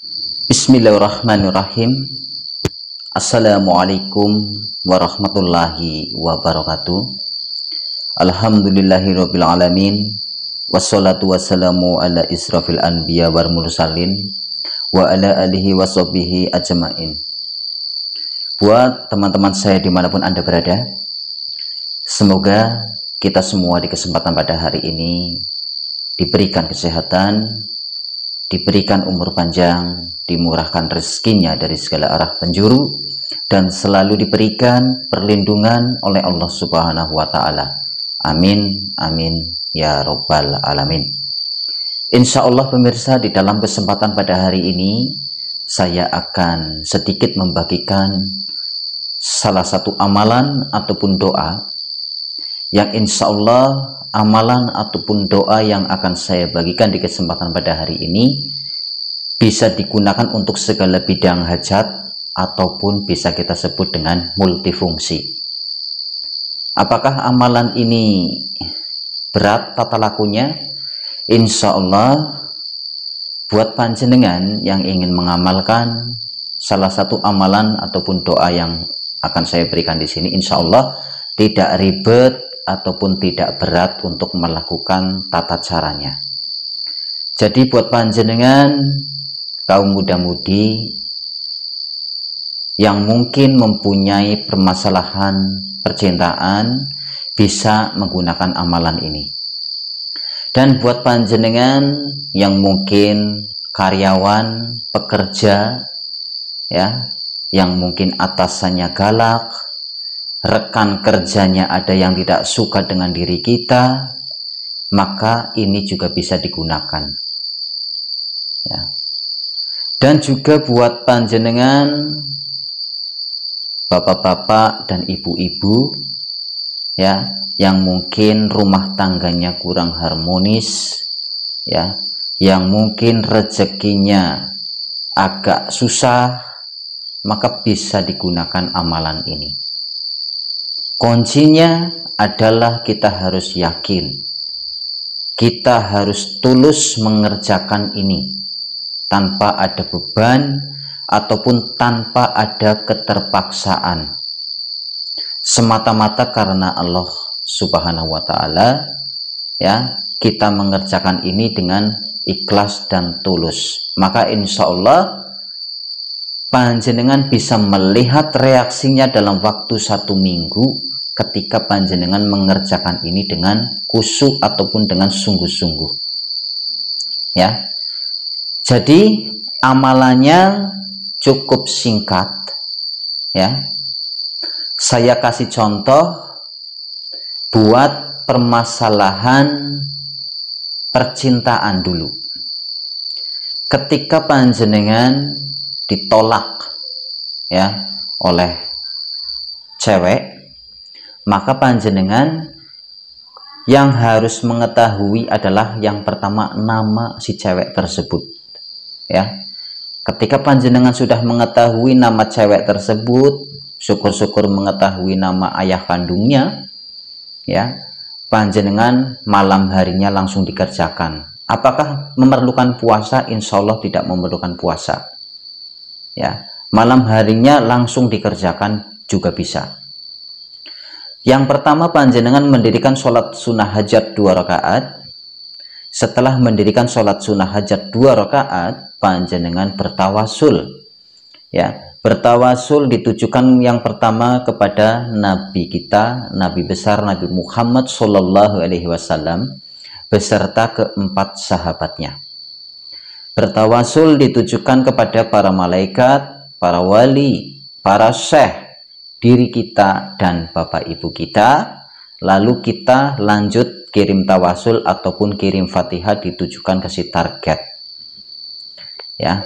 Bismillahirrahmanirrahim. Assalamualaikum warahmatullahi wabarakatuh. Alhamdulillahirabbil alamin. Wassalatu wassalamu ala israfil anbiya wal mursalin wa ala alihi washabihi ajmain. Buat teman-teman saya dimanapun Anda berada, semoga kita semua di kesempatan pada hari ini diberikan kesehatan, diberikan umur panjang, dimurahkan rezekinya dari segala arah penjuru, dan selalu diberikan perlindungan oleh Allah Subhanahu wa Ta'ala. Amin, amin, ya Rabbal Alamin. Insya Allah pemirsa, di dalam kesempatan pada hari ini saya akan sedikit membagikan salah satu amalan ataupun doa yang insya Allah amalan ataupun doa yang akan saya bagikan di kesempatan pada hari ini bisa digunakan untuk segala bidang hajat ataupun bisa kita sebut dengan multifungsi. Apakah amalan ini berat tata lakunya? Insya Allah buat panjenengan yang ingin mengamalkan salah satu amalan ataupun doa yang akan saya berikan di sini, insya Allah tidak ribet ataupun tidak berat untuk melakukan tata caranya. Jadi buat panjenengan kaum muda-mudi yang mungkin mempunyai permasalahan percintaan bisa menggunakan amalan ini. Dan buat panjenengan yang mungkin karyawan, pekerja ya, yang mungkin atasannya galak, rekan kerjanya ada yang tidak suka dengan diri kita, maka ini juga bisa digunakan ya. Dan juga buat panjenengan bapak-bapak dan ibu-ibu ya, yang mungkin rumah tangganya kurang harmonis ya, yang mungkin rezekinya agak susah, maka bisa digunakan amalan ini. Kuncinya adalah kita harus yakin, kita harus tulus mengerjakan ini tanpa ada beban ataupun tanpa ada keterpaksaan, semata-mata karena Allah Subhanahu wa Ta'ala ya, kita mengerjakan ini dengan ikhlas dan tulus, maka insya Allah panjenengan bisa melihat reaksinya dalam waktu 1 minggu ketika panjenengan mengerjakan ini dengan khusyuk ataupun dengan sungguh-sungguh ya. Jadi amalannya cukup singkat ya. Saya kasih contoh buat permasalahan percintaan dulu. Ketika panjenengan ditolak ya oleh cewek, maka panjenengan yang harus mengetahui adalah yang pertama nama si cewek tersebut ya. Ketika panjenengan sudah mengetahui nama cewek tersebut, syukur-syukur mengetahui nama ayah kandungnya ya, panjenengan malam harinya langsung dikerjakan. Apakah memerlukan puasa? Insya Allah tidak memerlukan puasa ya. Malam harinya langsung dikerjakan juga bisa. Yang pertama, panjenengan mendirikan sholat sunnah hajat 2 rakaat. Setelah mendirikan sholat sunnah hajat 2 rakaat, panjenengan bertawasul ya. Bertawasul ditujukan yang pertama kepada Nabi kita, Nabi besar Nabi Muhammad Sallallahu Alaihi Wasallam beserta keempat sahabatnya. Bertawasul ditujukan kepada para malaikat, para wali, para syekh, diri kita dan bapak ibu kita. Lalu kita lanjut kirim tawasul ataupun kirim fatihah ditujukan ke si target ya.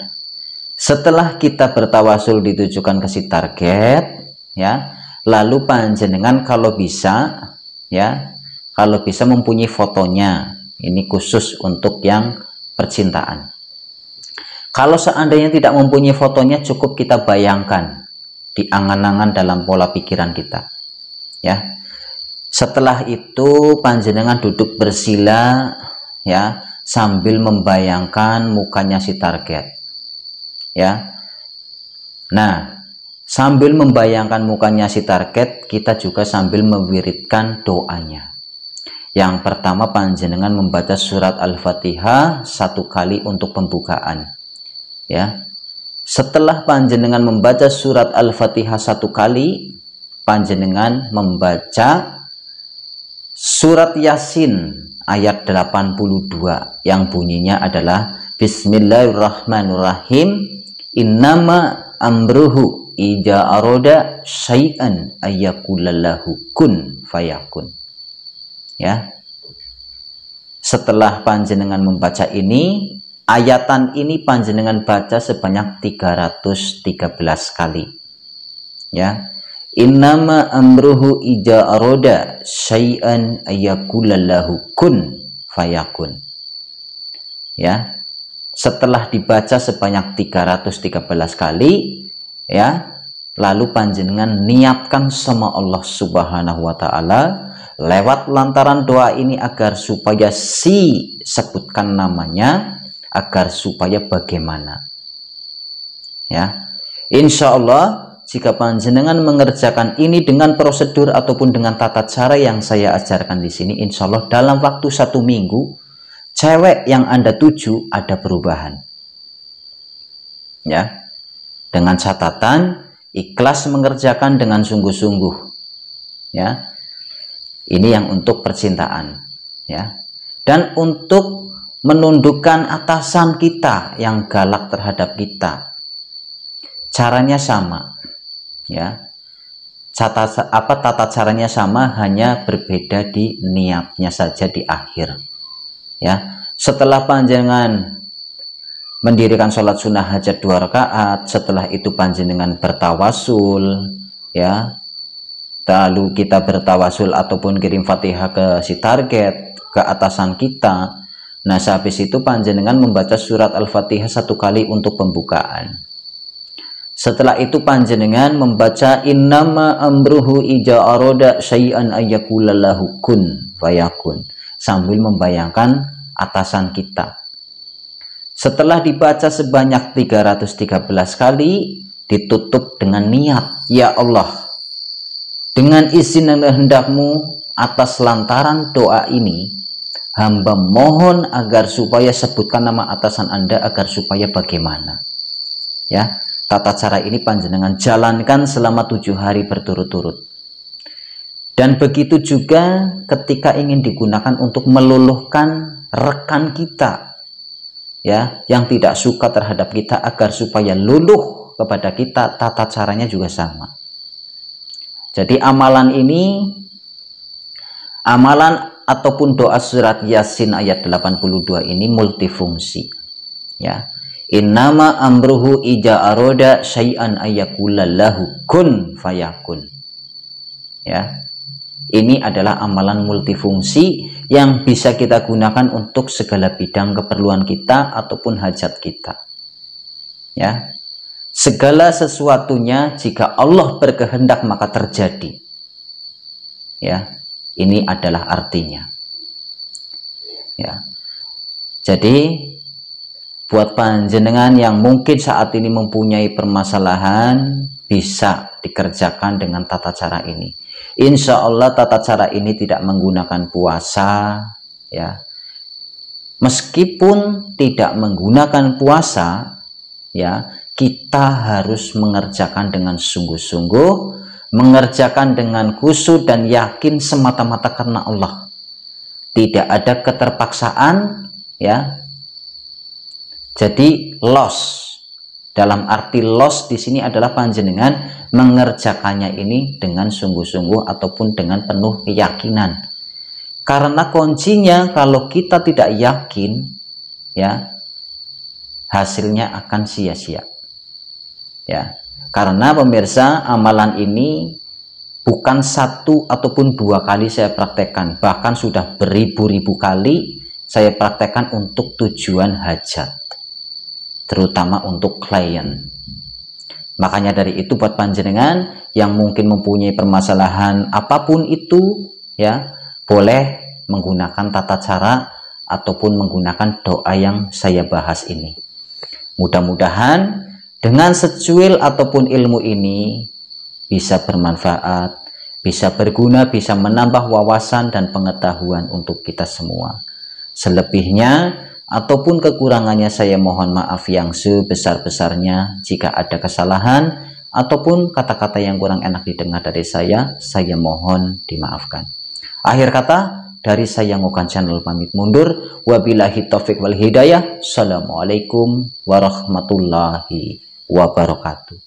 Setelah kita bertawasul ditujukan ke si target ya, lalu panjenengan kalau bisa ya, kalau bisa mempunyai fotonya. Ini khusus untuk yang percintaan. Kalau seandainya tidak mempunyai fotonya, cukup kita bayangkan di angan-angan dalam pola pikiran kita ya. Setelah itu panjenengan duduk bersila ya, sambil membayangkan mukanya si target ya. Nah, sambil membayangkan mukanya si target, kita juga sambil mewiridkan doanya. Yang pertama, panjenengan membaca surat Al-Fatihah 1 kali untuk pembukaan, ya. Setelah panjenengan membaca surat Al-Fatihah 1 kali, panjenengan membaca surat Yasin ayat 82 yang bunyinya adalah Bismillahirrahmanirrahim, innama amruhu ija aroda syai'an ayyakulallahu kun fayakun. Ya. Setelah panjenengan membaca ini, ayatan ini panjenengan baca sebanyak 313 kali. Ya. Innama amruhu ija aroda syai'an ayyakulallahu kun fayakun. Ya. Setelah dibaca sebanyak 313 kali, ya, lalu panjenengan niatkan sama Allah Subhanahu wa taala lewat lantaran doa ini agar supaya sebutkan namanya, agar supaya bagaimana. Ya. Insya Allah jika panjenengan mengerjakan ini dengan prosedur ataupun dengan tata cara yang saya ajarkan di sini, insya Allah dalam waktu 1 minggu cewek yang Anda tuju ada perubahan. Ya. Dengan catatan ikhlas mengerjakan dengan sungguh-sungguh. Ya. Ini yang untuk percintaan, ya. Dan untuk menundukkan atasan kita yang galak terhadap kita, caranya sama, ya. Tata caranya sama, hanya berbeda di niatnya saja di akhir, ya. Setelah panjenengan mendirikan sholat sunnah hajat 2 rakaat, setelah itu panjenengan bertawasul, ya. Lalu kita bertawasul ataupun kirim Fatihah ke si target, ke atasan kita. Nah, sehabis itu panjenengan membaca surat Al-Fatihah 1 kali untuk pembukaan. Setelah itu panjenengan membaca innama amruhu ija aroda syai'an ayyakulallahu kun fayakun, sambil membayangkan atasan kita. Setelah dibaca sebanyak 313 kali, ditutup dengan niat, ya Allah, dengan izin dan kehendak-Mu, atas lantaran doa ini, hamba mohon agar supaya sebutkan nama atasan Anda, agar supaya bagaimana. Ya, tata cara ini panjenengan jalankan selama 7 hari berturut-turut. Dan begitu juga ketika ingin digunakan untuk meluluhkan rekan kita, ya, yang tidak suka terhadap kita, agar supaya luluh kepada kita, tata caranya juga sama. Jadi amalan ini, amalan ataupun doa surat Yasin ayat 82 ini multifungsi. Ya. Innama amruhu ija aroda syai'an ayyakulallahu kun fayakun. Ya. Ini adalah amalan multifungsi yang bisa kita gunakan untuk segala bidang keperluan kita ataupun hajat kita. Ya. Segala sesuatunya jika Allah berkehendak maka terjadi. Ya, ini adalah artinya. Ya. Jadi buat panjenengan yang mungkin saat ini mempunyai permasalahan, bisa dikerjakan dengan tata cara ini. Insya Allah tata cara ini tidak menggunakan puasa, ya. Meskipun tidak menggunakan puasa, ya, kita harus mengerjakan dengan sungguh-sungguh, mengerjakan dengan khusyuk dan yakin semata-mata karena Allah. Tidak ada keterpaksaan, ya. Jadi loss, dalam arti loss di sini adalah panjenengan mengerjakannya ini dengan sungguh-sungguh ataupun dengan penuh keyakinan. Karena kuncinya kalau kita tidak yakin, ya, hasilnya akan sia-sia. Ya, karena pemirsa, amalan ini bukan 1 ataupun 2 kali saya praktekkan, bahkan sudah beribu-ribu kali saya praktekkan untuk tujuan hajat, terutama untuk klien. Makanya dari itu buat panjenengan yang mungkin mempunyai permasalahan apapun itu, ya, boleh menggunakan tata cara ataupun menggunakan doa yang saya bahas ini. Mudah-mudahan Dengan secuil ataupun ilmu ini bisa bermanfaat, bisa berguna, bisa menambah wawasan dan pengetahuan untuk kita semua. Selebihnya ataupun kekurangannya saya mohon maaf yang sebesar-besarnya. Jika ada kesalahan ataupun kata-kata yang kurang enak didengar dari saya mohon dimaafkan. Akhir kata dari saya Ngokan Channel pamit mundur. Wabillahi taufik wal hidayah. Assalamualaikum warahmatullahi wabarakatuh.